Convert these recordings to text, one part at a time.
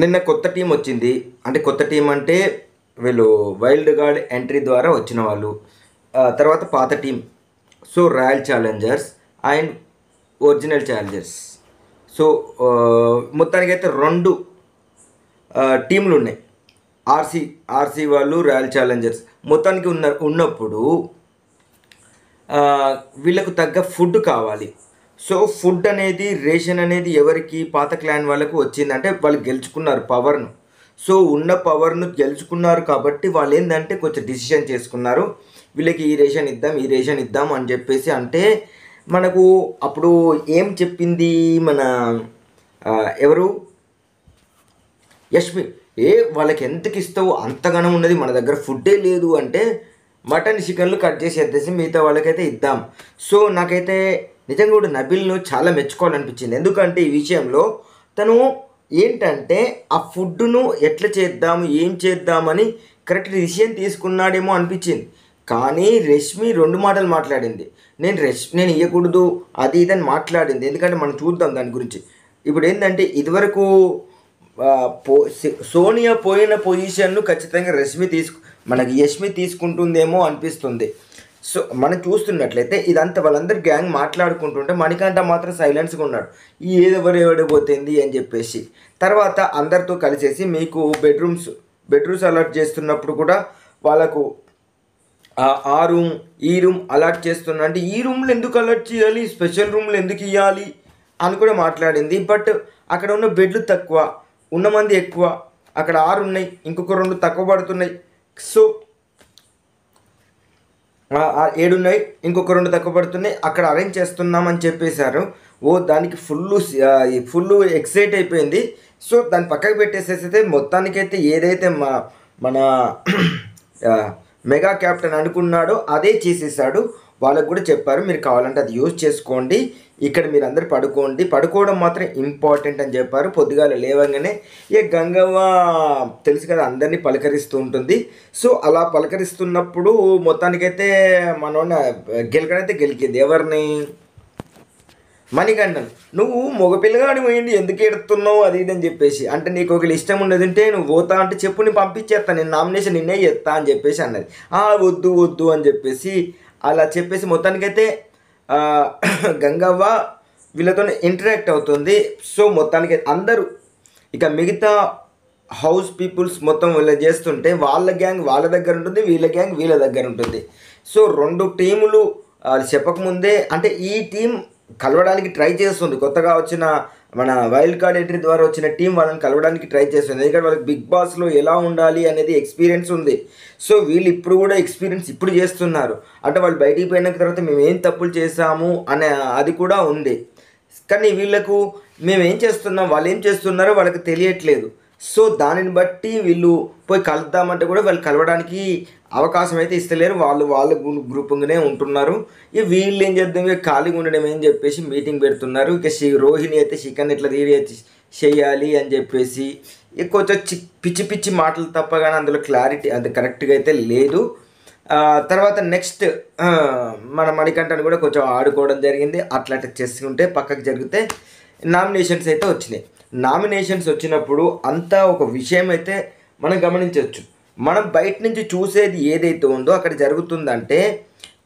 నిన్న కొత్త టీం వచ్చింది. అంటే కొత్త టీం అంటే వీళ్ళు వైల్డ్ కార్డ్ ఎంట్రీ ద్వారా వచ్చిన వాళ్ళు. తర్వాత పాత team. So royal Challengers and original Challengers. So మొత్తానికైతే 2 టీంలు ఉన్నాయి. ఆర్సీ వాళ్ళు, రాయల్ ఛాలెంజర్స్ మొత్తానికి ఉన్నప్పుడు వీళ్ళకు తగ్గ ఫుడ్ కావాలి. సో ఫుడ్ అనేది, రేషన్ అనేది ఎవరికి, పాత క్లాన్ వాళ్ళకు వచ్చిందంటే వాళ్ళు గెలుచుకున్నారు పవర్ను. సో ఉన్న పవర్ను గెలుచుకున్నారు కాబట్టి వాళ్ళు ఏంటంటే కొంచెం డిసిషన్ చేసుకున్నారు, వీళ్ళకి ఈ రేషన్ ఇద్దాం అని చెప్పేసి. అంటే మనకు అప్పుడు ఏం చెప్పింది మన ఎవరు, యష్మి, వాళ్ళకి ఎంతకి ఇస్తావు, అంతగానం ఉన్నది, మన దగ్గర ఫుడ్డే లేదు అంటే మటన్ చికెన్లు కట్ చేసి ఎత్తేసి మిగతా వాళ్ళకైతే ఇద్దాం. సో నాకైతే నిజంగా కూడా నబిల్ను చాలా మెచ్చుకోవాలనిపించింది. ఎందుకంటే ఈ విషయంలో తను ఏంటంటే ఆ ఫుడ్ను ఎట్లా చేద్దాము, ఏం చేద్దామని కరెక్ట్ డిసిషన్ తీసుకున్నాడేమో అనిపించింది. కానీ రష్మి 2 మాటలు మాట్లాడింది. నేను ఇవ్వకూడదు అది ఇదని మాట్లాడింది. ఎందుకంటే మనం చూద్దాం దాని గురించి. ఇప్పుడు ఏంటంటే ఇదివరకు సోనియా పోయిన పొజిషన్ను ఖచ్చితంగా మనకి యష్మి తీసుకుంటుందేమో అనిపిస్తుంది. సో మనం చూస్తున్నట్లయితే ఇదంతా వాళ్ళందరూ గ్యాంగ్ మాట్లాడుకుంటుంటే మణికంఠ మాత్రం సైలెన్స్గా ఉన్నాడు, ఎవడిపోతుంది అని చెప్పేసి. తర్వాత అందరితో కలిసేసి మీకు బెడ్రూమ్స్ అలాట్ చేస్తున్నప్పుడు కూడా వాళ్ళకు ఆ రూమ్ ఈ రూమ్ అలాట్ చేస్తున్నా అంటే ఈ రూమ్లో ఎందుకు అలాట్ చేయాలి, స్పెషల్ రూమ్లో ఎందుకు ఇవ్వాలి అని కూడా మాట్లాడింది. బట్ అక్కడ ఉన్న బెడ్లు తక్కువ, ఉన్న మంది ఎక్కువ. అక్కడ 6 ఉన్నాయి, ఇంకొక 2 తక్కువ పడుతున్నాయి. సో 7 ఉన్నాయి, ఇంకొక 2 తక్కువ పడుతున్నాయి, అక్కడ అరేంజ్ చేస్తున్నామని చెప్పేశారు. దానికి ఫుల్ ఎక్సైట్ అయిపోయింది. సో దాన్ని పక్కకు పెట్టేసేస్తే మొత్తానికైతే ఏదైతే మన మెగా క్యాప్టెన్ అనుకున్నాడో అదే చేసేసాడు. వాళ్ళకు కూడా చెప్పారు, మీరు కావాలంటే అది యూజ్ చేసుకోండి, ఇక్కడ మీరు అందరు పడుకోవడం మాత్రం ఇంపార్టెంట్ అని చెప్పారు. పొద్దుగాల లేవగానే గంగవ్వ తెలుసు కదా అందరినీ పలకరిస్తూ ఉంటుంది. సో అలా పలకరిస్తున్నప్పుడు మొత్తానికైతే మనోన్న గెలికింది. ఎవరిని? మణికంఠన్. నువ్వు మగపిల్లగాడి పోయింది, ఎందుకు ఎడుతున్నావు అది ఇది అని చెప్పేసి. అంటే నీకు ఒకళ్ళు ఇష్టం ఉండదంటే నువ్వు పోతా అంటే చెప్పు, నేను పంపించేస్తాను, నేను నామినేషన్ నిన్నే చేస్తా అని చెప్పేసి అన్నది. వద్దు అని చెప్పేసి అలా చెప్పేసి మొత్తానికైతే గంగవ్వ వీళ్ళతో ఇంటరాక్ట్ అవుతుంది. సో మొత్తానికి అందరూ ఇక మిగతా హౌస్ పీపుల్స్ మొత్తం వీళ్ళు చేస్తుంటే వాళ్ళ గ్యాంగ్ వాళ్ళ దగ్గర ఉంటుంది, వీళ్ళ గ్యాంగ్ వీళ్ళ దగ్గర ఉంటుంది. సో 2 టీములు చెప్పకముందే అంటే ఈ టీం కలవడానికి ట్రై చేస్తుంది. కొత్తగా వచ్చిన మన వైల్డ్ కార్డ్ ఎంట్రీ ద్వారా వచ్చిన టీం వాళ్ళని కలవడానికి ట్రై చేస్తుంది. ఎందుకంటే వాళ్ళకి బిగ్ బాస్లో ఎలా ఉండాలి అనేది ఎక్స్పీరియన్స్ ఉంది. సో వీళ్ళు ఇప్పుడు కూడా ఎక్స్పీరియన్స్ చేస్తున్నారు. అంటే వాళ్ళు బయటికి పోయిన తర్వాత మేము ఏం తప్పులు చేసాము అనే అది కూడా ఉంది. కానీ వీళ్ళకు మేము ఏం చేస్తున్నాం, వాళ్ళు ఏం చేస్తున్నారో వాళ్ళకి తెలియట్లేదు. సో దానిని బట్టి వీళ్ళు పోయి కలుద్దామంటే కూడా వాళ్ళు కలవడానికి అవకాశం అయితే ఇస్తలేరు. వాళ్ళ గ్రూపుగానే ఉంటున్నారు. వీళ్ళు ఏం చేద్దాం, ఖాళీగా ఉండడం ఏం చెప్పేసి మీటింగ్ పెడుతున్నారు. ఇక రోహిణి అయితే చికెన్ ఎట్లా చేయాలి అని చెప్పేసి కొంచెం పిచ్చి మాటలు తప్ప కానీ అందులో క్లారిటీ అది కరెక్ట్గా అయితే లేదు. తర్వాత నెక్స్ట్ మన మణికంఠను కూడా కొంచెం ఆడుకోవడం జరిగింది. అట్లా చేసుకుంటే పక్కకు జరిగితే నామినేషన్స్ అయితే వచ్చినాయి. నామినేషన్స్ వచ్చినప్పుడు అంతా ఒక విషయం అయితే మనం గమనించవచ్చు. మనం బయట నుంచి చూసేది ఏదైతే ఉందో అక్కడ జరుగుతుందంటే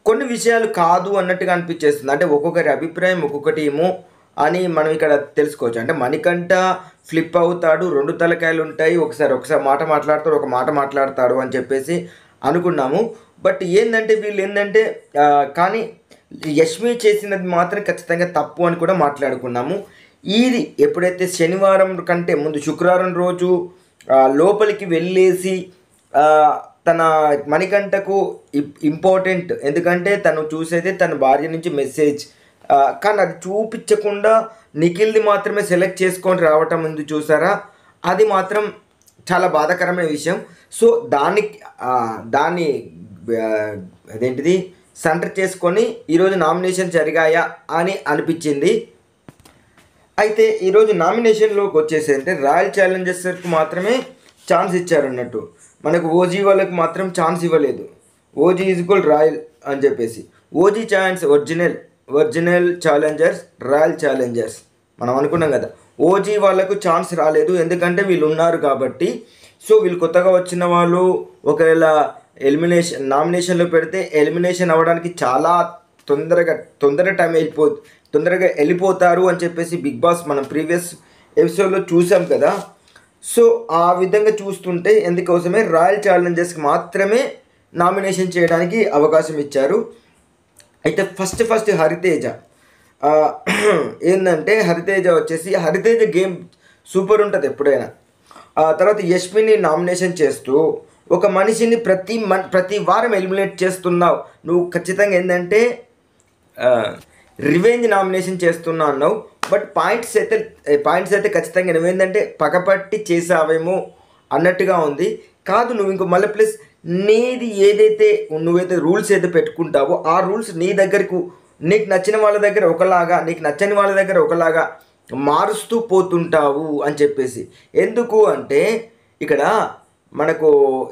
కొన్ని విషయాలు కాదు అన్నట్టుగా అనిపించేస్తుంది. అంటే ఒక్కొక్కరి అభిప్రాయం ఒక్కొక్కటి ఏమో అని మనం ఇక్కడ తెలుసుకోవచ్చు. అంటే మణికంఠ ఫ్లిప్ అవుతాడు, 2 తలకాయలు ఉంటాయి, ఒకసారి మాట మాట్లాడతాడు, ఒక మాట మాట్లాడతాడు అని చెప్పేసి అనుకున్నాము. బట్ వీళ్ళు ఏంటంటే కానీ యష్మి చేసినది మాత్రం ఖచ్చితంగా తప్పు అని కూడా మాట్లాడుకున్నాము. ఇది ఎప్పుడైతే శనివారం కంటే ముందు శుక్రవారం రోజు లోపలికి వెళ్ళేసి తన మణికంఠకు ఇంపార్టెంట్, ఎందుకంటే తను చూసేది తన భార్య నుంచి మెసేజ్, కానీ అది చూపించకుండా నిఖిల్ది మాత్రమే సెలెక్ట్ చేసుకొని రావటం ముందు చూసారా, అది మాత్రం చాలా బాధాకరమైన విషయం. సో దాన్ని అదేంటిది సెంటర్ చేసుకొని ఈరోజు నామినేషన్ జరిగాయా అని అనిపించింది. అయితే ఈరోజు నామినేషన్లోకి వచ్చేసి అంటే రాయల్ ఛాలెంజర్స్కి మాత్రమే ఛాన్స్ ఇచ్చారు అన్నట్టు, మనకు ఓజీ వాళ్ళకి మాత్రం ఛాన్స్ ఇవ్వలేదు. ఓజీ ఈజ్వల్ రాయల్ అని చెప్పేసి OG chance original Challengers, royal Challengers మనం అనుకున్నాం కదా. ఓజీ వాళ్ళకు ఛాన్స్ రాలేదు, ఎందుకంటే వీళ్ళు ఉన్నారు కాబట్టి. సో వీళ్ళు కొత్తగా వచ్చిన వాళ్ళు ఒకవేళ నామినేషన్లో పెడితే ఎలిమినేషన్ అవ్వడానికి చాలా తొందరగా వెళ్ళిపోతారు అని చెప్పేసి బిగ్ బాస్ మనం ప్రీవియస్ ఎపిసోడ్లో చూసాం కదా. సో ఆ విధంగా చూస్తుంటే ఎందుకోసమే రాయల్ ఛాలెంజర్స్కి మాత్రమే నామినేషన్ చేయడానికి అవకాశం ఇచ్చారు. అయితే ఫస్ట్ హరితేజ ఏంటంటే హరితేజ గేమ్ సూపర్ ఉంటుంది ఎప్పుడైనా. తర్వాత యష్మిని నామినేషన్ చేస్తూ ఒక మనిషిని ప్రతి వారం ఎలిమినేట్ చేస్తున్నావు, నువ్వు ఖచ్చితంగా ఏంటంటే రివెంజ్ నామినేషన్ చేస్తున్నా అన్నావు. బట్ పాయింట్స్ అయితే ఖచ్చితంగా నువ్వేంటంటే పగపట్టి చేసావేమో అన్నట్టుగా ఉంది. కాదు, నువ్వు ఇంకో మళ్ళీ ప్లస్ నువ్వైతే రూల్స్ అయితే పెట్టుకుంటావో ఆ రూల్స్ నీ దగ్గరకు నీకు నచ్చిన వాళ్ళ దగ్గర ఒకలాగా, నీకు నచ్చని వాళ్ళ దగ్గర ఒకలాగా మారుస్తూ పోతుంటావు అని చెప్పేసి. ఎందుకు అంటే ఇక్కడ మనకు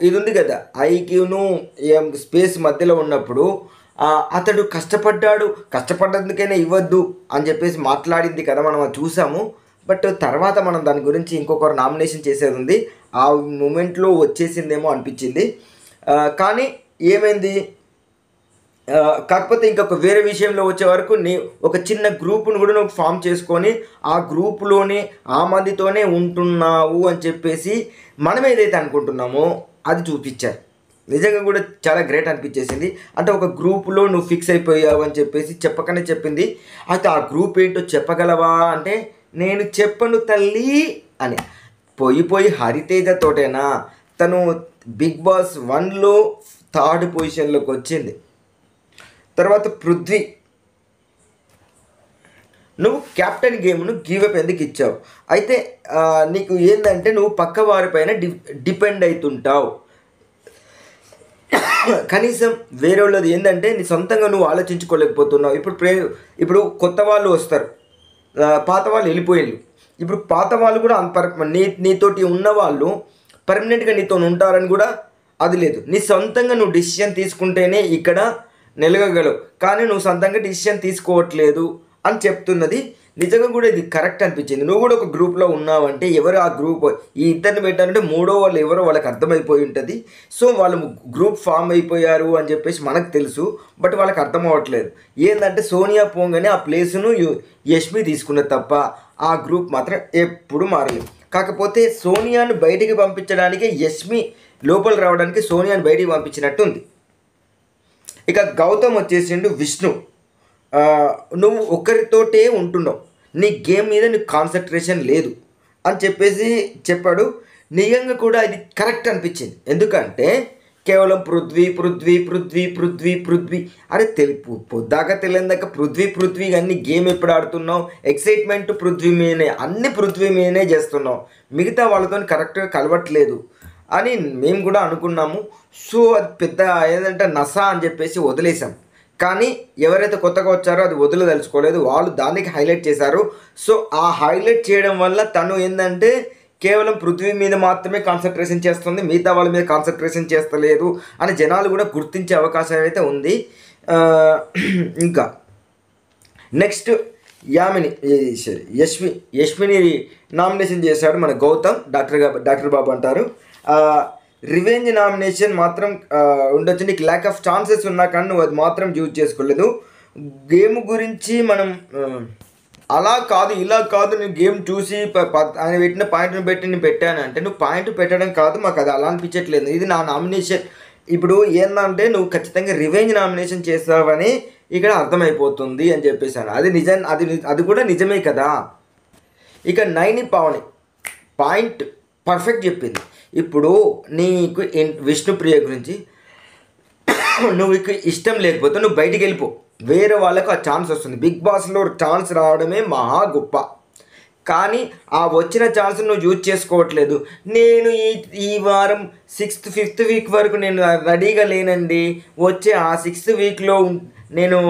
ఇది ఉంది కదా, ఐక్యూను స్పేస్ మధ్యలో ఉన్నప్పుడు అతడు కష్టపడ్డందుకైనా ఇవ్వద్దు అని చెప్పేసి మాట్లాడింది కదా, మనం అది చూసాము. బట్ తర్వాత మనం దాని గురించి ఇంకొకరు నామినేషన్ చేసేది ఉంది, ఆ మూమెంట్లో వచ్చేసిందేమో అనిపించింది. కానీ ఏమైంది, కాకపోతే ఇంకొక వేరే విషయంలో వచ్చే వరకు ఒక చిన్న గ్రూప్ను కూడా నువ్వు ఫామ్ చేసుకొని ఆ గ్రూపులోనే ఆ మందితోనే ఉంటున్నావు అని చెప్పేసి మనం ఏదైతే అనుకుంటున్నామో అది చూపించారు. నిజంగా కూడా చాలా గ్రేట్ అనిపించేసింది. అంటే ఒక గ్రూపులో నువ్వు ఫిక్స్ అయిపోయావు అని చెప్పేసి చెప్పకనే చెప్పింది. అయితే ఆ గ్రూప్ ఏంటో చెప్పగలవా అంటే నేను చెప్పను తల్లి అని పోయి హరితేజతోటేనా తను బిగ్ బాస్ 1లో 3rd పొజిషన్లోకి వచ్చింది. తర్వాత పృథ్వీ, నువ్వు క్యాప్టెన్ గేమ్ను గివప్ ఎందుకు ఇచ్చావు? అయితే నీకు ఏంటంటే నువ్వు పక్క వారిపైన డిపెండ్ అవుతుంటావు. కనీసం వేరే వాళ్ళది ఏంటంటే నీ సొంతంగా నువ్వు ఆలోచించుకోలేకపోతున్నావు. ఇప్పుడు కొత్త వాళ్ళు వస్తారు, పాత వాళ్ళు వెళ్ళిపోయారు. ఇప్పుడు పాత వాళ్ళు కూడా నీతోటి ఉన్నవాళ్ళు పర్మనెంట్గా నీతో ఉంటారని కూడా అది లేదు. నీ సొంతంగా నువ్వు డిసిషన్ తీసుకుంటేనే ఇక్కడ నిలగగలవు, కానీ నువ్వు సొంతంగా డిసిషన్ తీసుకోవట్లేదు అని చెప్తున్నది. నిజంగా కూడా ఇది కరెక్ట్ అనిపించింది. నువ్వు కూడా ఒక గ్రూప్లో ఉన్నావంటే ఎవరు ఆ గ్రూప్ ఈ ఇద్దరిని పెట్టారంటే మూడో వాళ్ళు ఎవరో వాళ్ళకి అర్థమైపోయి ఉంటుంది. సో వాళ్ళు గ్రూప్ ఫామ్ అయిపోయారు అని చెప్పేసి మనకు తెలుసు, బట్ వాళ్ళకి అర్థం అవ్వట్లేదు. ఏంటంటే సోనియా పోంగనే ఆ ప్లేస్ను యష్మి తీసుకున్నది తప్ప ఆ గ్రూప్ మాత్రం ఎప్పుడు మారలేదు. కాకపోతే సోనియాను బయటికి పంపించడానికి యష్మి లోపల రావడానికి సోనియాను బయటికి పంపించినట్టు ఉంది. ఇక గౌతమ్ వచ్చేసిండు, విష్ణు నువ్వు ఒక్కరితోటే ఉంటున్నావు, నీ గేమ్ మీద నీకు కాన్సన్ట్రేషన్ లేదు అని చెప్పేసి చెప్పాడు. నిజంగా కూడా ఇది కరెక్ట్ అనిపించింది. ఎందుకంటే కేవలం పృథ్వీ అరే పొద్దాక తెలియదాక పృథ్వీ అన్ని గేమ్ ఎప్పుడు ఆడుతున్నావు, ఎక్సైట్మెంట్ పృథ్వీ మీదనే, అన్ని పృథ్వీ మీదనే చేస్తున్నావు, మిగతా వాళ్ళతో కరెక్ట్గా కలవట్లేదు అని మేము కూడా అనుకున్నాము. సో అది పెద్ద ఏదంటే నసా అని చెప్పేసి వదిలేసాం. కానీ ఎవరైతే కొత్తగా వచ్చారో అది వదిలేదలుచుకోలేదు, వాళ్ళు దానికి హైలైట్ చేశారు. సో ఆ హైలైట్ చేయడం వల్ల తను ఏంటంటే కేవలం పృథ్వీ మీద మాత్రమే కాన్సన్ట్రేషన్ చేస్తుంది, మిగతా వాళ్ళ మీద కాన్సన్ట్రేషన్ చేస్తలేదు అని జనాలు కూడా గుర్తించే అవకాశం అయితే ఉంది. ఇంకా నెక్స్ట్ యష్మిని నామినేషన్ చేశాడు మన గౌతమ్, డాక్టర్ బాబు అంటారు. రివెంజ్ నామినేషన్ మాత్రం ఉండొచ్చు, నీకు ల్యాక్ ఆఫ్ ఛాన్సెస్ ఉన్నా కానీ నువ్వు అది మాత్రం యూజ్ చేసుకోలేదు. గేమ్ గురించి మనం అలా కాదు ఇలా కాదు, నేను గేమ్ చూసి ఆయన పెట్టిన పాయింట్ని పెట్టి నేను పెట్టాను అంటే నువ్వు పాయింట్ పెట్టడం కాదు, మాకు అది అలా అనిపించట్లేదు. ఇది నా నామినేషన్. ఇప్పుడు ఏంటంటే నువ్వు ఖచ్చితంగా రివెంజ్ నామినేషన్ చేస్తావని ఇక్కడ అర్థమైపోతుంది అని చెప్పేసాను. అది కూడా నిజమే కదా. ఇక నైని పావని పాయింట్ పర్ఫెక్ట్ చెప్పింది. ఇప్పుడు నీకు విష్ణుప్రియ గురించి నువ్వు ఇష్టం లేకపోతే నువ్వు బయటికి వెళ్ళిపో, వేరే వాళ్ళకు ఆ ఛాన్స్ వస్తుంది. బిగ్ బాస్లో ఛాన్స్ రావడమే మహా గొప్ప, కానీ ఆ వచ్చిన ఛాన్స్ నువ్వు యూజ్ చేసుకోవట్లేదు. నేను ఈ వారం 5th వీక్ వరకు నేను రెడీగా లేనండి, వచ్చే ఆ 6th వీక్లో నేను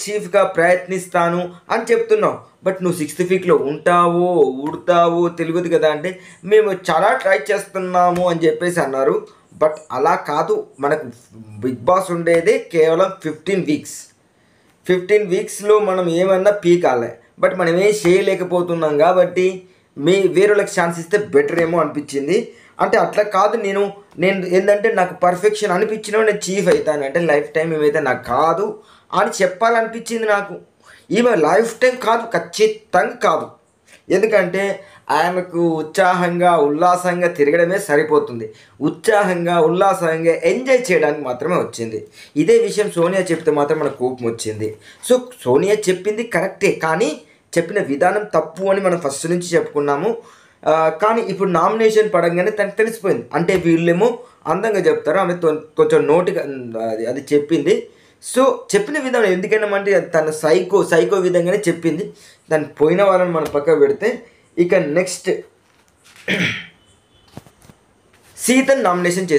చీఫ్గా ప్రయత్నిస్తాను అని చెప్తున్నావు. బట్ నువ్వు 6th వీక్లో ఉంటావో ఉడతావో తెలియదు కదా అంటే మేము చాలా ట్రై చేస్తున్నాము అని చెప్పేసి అన్నారు. బట్ అలా కాదు, మనకు బిగ్ బాస్ ఉండేదే కేవలం 15 వీక్స్. 15 వీక్స్లో మనం ఏమన్నా పీకాలి. బట్ మనం ఏం చేయలేకపోతున్నాం కాబట్టి వేరేళ్ళకి ఛాన్స్ ఇస్తే బెటర్ ఏమో అనిపించింది. అంటే అట్లా కాదు, నేను ఏంటంటే నాకు పర్ఫెక్షన్ అనిపించిన నేను చీఫ్ అవుతాను అంటే లైఫ్ టైం ఏమైతే నాకు కాదు అని చెప్పాలనిపించింది నాకు. ఈమె లైఫ్ టైం కాదు, ఖచ్చితంగా కాదు. ఎందుకంటే ఆమెకు ఉత్సాహంగా ఉల్లాసంగా తిరగడమే సరిపోతుంది. ఉత్సాహంగా ఉల్లాసంగా ఎంజాయ్ చేయడానికి మాత్రమే వచ్చింది. ఇదే విషయం సోనియా చెప్తే మాత్రం మనకు కోపం వచ్చింది. సో సోనియా చెప్పింది కరెక్టే, కానీ చెప్పిన విధానం తప్పు అని మనం ఫస్ట్ నుంచి చెప్పుకున్నాము. కానీ ఇప్పుడు నామినేషన్ పడంగానే తనకు తెలిసిపోయింది. అంటే వీళ్ళేమో అందంగా చెప్తారు, ఆమె కొంచెం నోటిగా అది చెప్పింది. సో చెప్పిన విధానం ఎందుకైనా అంటే తన సైకో విధంగానే చెప్పింది. దాన్ని పోయిన వాళ్ళని మనం పక్కకు పెడితే ఇక నెక్స్ట్ సీతను నామినేషన్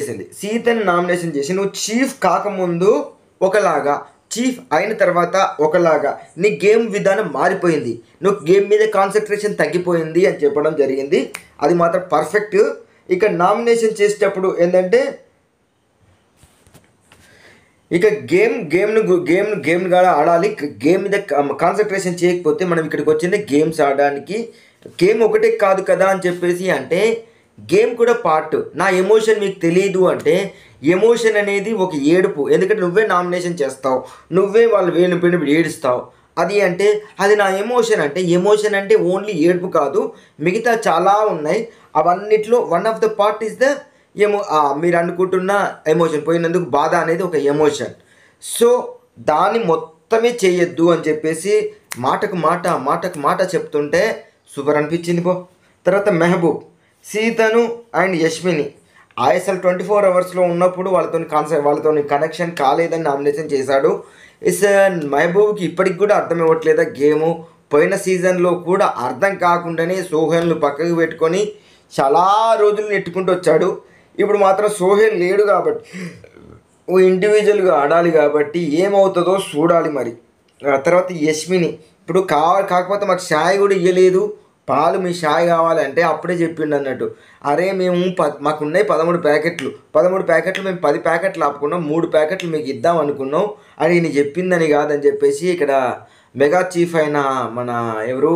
చేసి నువ్వు చీఫ్ కాకముందు ఒకలాగా, చీఫ్ అయిన తర్వాత ఒకలాగా నీ గేమ్ విధానం మారిపోయింది, నువ్వు గేమ్ మీద కాన్సన్ట్రేషన్ తగ్గిపోయింది అని చెప్పడం జరిగింది. అది మాత్రం పర్ఫెక్ట్. ఇక నామినేషన్ చేసేటప్పుడు ఏంటంటే ఇక గేమ్ కూడా ఆడాలి. గేమ్ మీద కాన్సన్ట్రేషన్ చేయకపోతే మనం ఇక్కడికి వచ్చింది గేమ్స్ ఆడడానికి. గేమ్ ఒకటే కాదు కదా అని చెప్పేసి అంటే గేమ్ కూడా పార్ట్. నా ఎమోషన్ మీకు తెలియదు అంటే ఎమోషన్ అనేది ఒక ఏడుపు. ఎందుకంటే నువ్వే నామినేషన్ చేస్తావు, నువ్వే వాళ్ళు వేణుపోయినప్పుడు ఏడుస్తావు. అది అంటే అది నా ఎమోషన్ అంటే ఓన్లీ ఏడుపు కాదు, మిగతా చాలా ఉన్నాయి. అవన్నిట్లో one of the part is the మీరు అనుకుంటున్న ఎమోషన్. పోయినందుకు బాధ అనేది ఒక ఎమోషన్. సో దాన్ని మొత్తమే చేయొద్దు అని చెప్పేసి మాటకు మాట చెప్తుంటే సూపర్ అనిపించింది పో. తర్వాత మెహబూబ్, సీతను అండ్ యష్మిని అసలు 24 అవర్స్లో ఉన్నప్పుడు వాళ్ళతో కనెక్షన్ కాలేదని నామినేషన్ చేశాడు. మెహబూబ్కి ఇప్పటికి కూడా అర్థం ఇవ్వట్లేదా గేము. పోయిన సీజన్లో కూడా అర్థం కాకుండానే సోహెల్ను పక్కకు పెట్టుకొని చాలా రోజులు నెట్టుకుంటూ వచ్చాడు. ఇప్పుడు మాత్రం సోహెల్ లేడు కాబట్టి ఇండివిజువల్గా ఆడాలి కాబట్టి ఏమవుతుందో చూడాలి మరి. తర్వాత యష్మిని ఇప్పుడు కాకపోతే మాకు షాయ్ కూడా ఇవ్వలేదు, పాలు మీ షాయ్ కావాలంటే అప్పుడే చెప్పిండు అన్నట్టు. అరే మేము మాకున్నాయి 13 ప్యాకెట్లు మేము 10 ప్యాకెట్లు ఆపుకున్నాం, 3 ప్యాకెట్లు మీకు ఇద్దాం అనుకున్నాం అని ఈయన చెప్పిందని కాదని చెప్పేసి ఇక్కడ మెగా చీఫ్ అయిన మన ఎవరు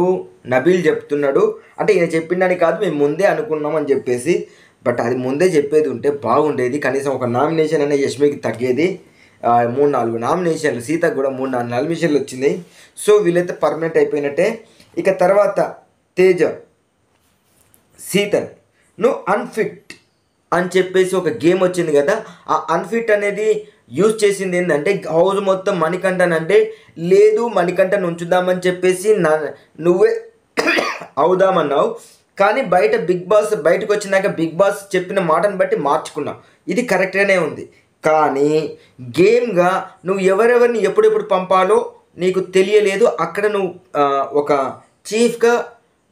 నబీల్ చెప్తున్నాడు. అంటే ఈయన చెప్పిండని కాదు, మేము ముందే అనుకున్నాం అని చెప్పేసి. బట్ అది ముందే చెప్పేది ఉంటే బాగుండేది, కనీసం ఒక నామినేషన్ అనే యష్మికి తగ్గేది. 3-4 నామినేషన్లు, సీతకు కూడా 3-4 నామినేషన్లు వచ్చింది. సో వీళ్ళైతే పర్మనెంట్ అయిపోయినట్టే. ఇక తర్వాత తేజ, సీతన్ నువ్వు అన్ఫిట్ అని చెప్పేసి ఒక గేమ్ వచ్చింది కదా, ఆ అన్ఫిట్ అనేది యూజ్ చేసింది ఏంటంటే హౌస్ మొత్తం మణికంఠనంటే లేదు మణికంఠను ఉంచుదామని చెప్పేసి నువ్వే అవుదామన్నావు. కానీ బయటకు వచ్చినాక బిగ్ బాస్ చెప్పిన మాటను బట్టి మార్చుకున్నావు. ఇది కరెక్ట్గానే ఉంది. కానీ గేమ్గా నువ్వు ఎవరెవరిని ఎప్పుడెప్పుడు పంపాలో నీకు తెలియలేదు. అక్కడ నువ్వు ఒక చీఫ్గా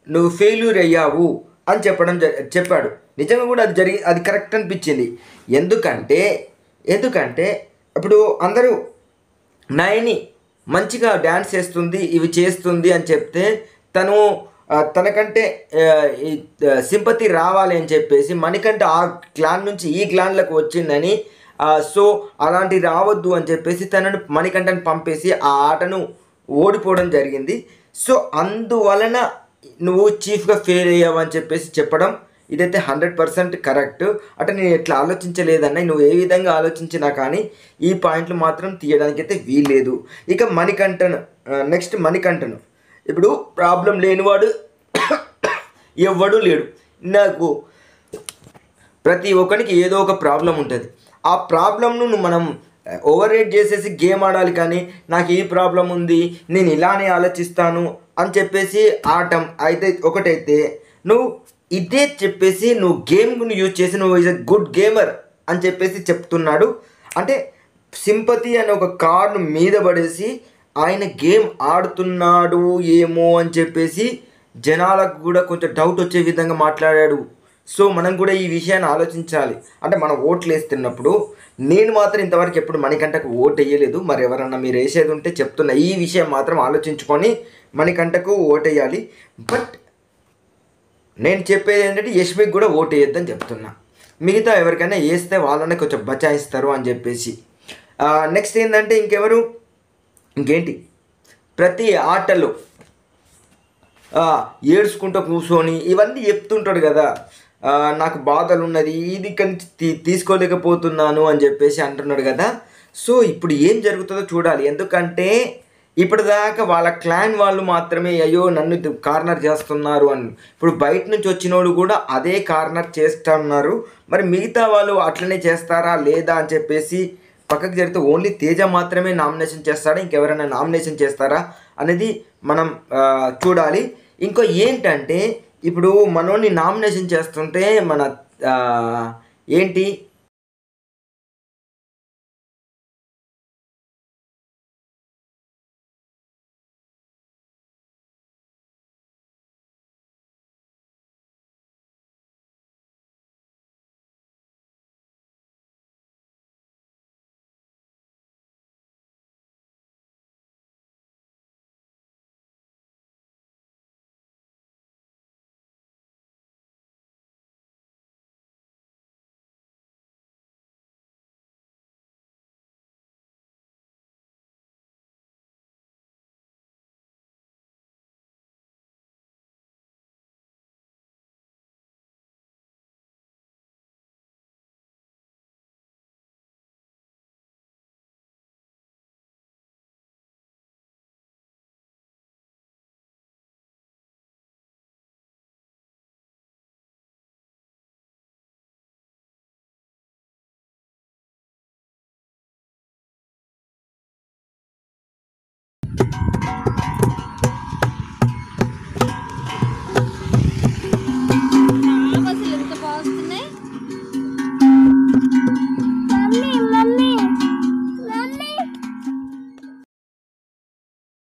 నువ్వు ఫెయిల్యూర్ అయ్యావు అని చెప్పాడు. నిజంగా కూడా అది కరెక్ట్ అనిపించింది. ఎందుకంటే ఇప్పుడు అందరూ నయని మంచిగా డ్యాన్స్ చేస్తుంది, ఇవి చేస్తుంది అని చెప్తే తనకంటే సింపతి రావాలి అని చెప్పేసి మణికంఠ ఆ క్లాన్ నుంచి ఈ క్లాన్లకు వచ్చిందని, సో అలాంటి రావద్దు అని చెప్పేసి మణికంఠను పంపేసి ఆ ఆటను ఓడిపోవడం జరిగింది. సో అందువలన నువ్వు చీఫ్గా ఫెయిల్ అయ్యావు అని చెప్పేసి చెప్పడం ఇదైతే 100% కరెక్ట్. అంటే నేను ఎట్లా ఆలోచించలేదన్నా, నువ్వు ఏ విధంగా ఆలోచించినా కానీ ఈ పాయింట్లు మాత్రం తీయడానికి అయితే వీల్లేదు. ఇక నెక్స్ట్ మణికంఠను ఇప్పుడు ప్రాబ్లం లేనివాడు ఎవ్వడూ లేడు. నాకు ప్రతి ఒక్కరికి ఏదో ఒక ప్రాబ్లం ఉంటుంది. ఆ ప్రాబ్లంను మనం ఓవర్ రేట్ చేసేసి గేమ్ ఆడాలి. కానీ నాకు ఈ ప్రాబ్లం ఉంది, నేను ఇలానే ఆలోచిస్తాను అని చెప్పేసి ఆడటం అయితే ఒకటైతే, నువ్వు ఇదే చెప్పేసి నువ్వు గేమ్ను యూజ్ చేసి నువ్వు ఈజ్ ఎ గుడ్ గేమర్ అని చెప్పేసి చెప్తున్నాడు. అంటే సింపతి అనే ఒక కార్డును మీద పడేసి ఆయన గేమ్ ఆడుతున్నాడు ఏమో అని చెప్పేసి జనాలకు కూడా కొంచెం డౌట్ వచ్చే విధంగా మాట్లాడాడు. సో మనం కూడా ఈ విషయాన్ని ఆలోచించాలి. అంటే మనం ఓట్లు వేస్తున్నప్పుడు నేను మాత్రం ఇంతవరకు ఎప్పుడు మణికంఠకు ఓటు వేయలేదు. మరి ఎవరన్నా మీరు వేసేది ఉంటే చెప్తున్నా, ఈ విషయం మాత్రం ఆలోచించుకొని మణికంఠకు ఓటు వేయాలి. బట్ నేను చెప్పేది ఏంటంటే యష్మికి కూడా ఓటు వేయొద్దని చెప్తున్నా. మిగతా ఎవరికైనా వేస్తే వాళ్ళనే కొంచెం బచాయిస్తారు అని చెప్పేసి. నెక్స్ట్ ఏంటంటే ఇంకేంటి ప్రతి ఆటలో ఏడ్చుకుంటూ కూర్చొని ఇవన్నీ చెప్తుంటాడు కదా. నాకు బాధలు ఉన్నది, ఇది తీసుకోలేకపోతున్నాను అని చెప్పేసి అంటున్నాడు కదా. సో ఇప్పుడు ఏం జరుగుతుందో చూడాలి. ఎందుకంటే ఇప్పటిదాకా వాళ్ళ క్లాన్ వాళ్ళు మాత్రమే అయ్యో నన్ను కార్నర్ చేస్తున్నారు అని, ఇప్పుడు బయట నుంచి వచ్చిన వాళ్ళు కూడా అదే కార్నర్ చేస్తున్నారు. మరి మిగతా వాళ్ళు అట్లనే చేస్తారా లేదా అని చెప్పేసి పక్కకు జరిగితే ఓన్లీ తేజ మాత్రమే నామినేషన్ చేస్తాడా, ఇంకెవరైనా నామినేషన్ చేస్తారా అనేది మనం చూడాలి. ఇంకో ఏంటంటే ఇప్పుడు మనోని నామినేషన్ చేస్తుంటే మన ఏంటి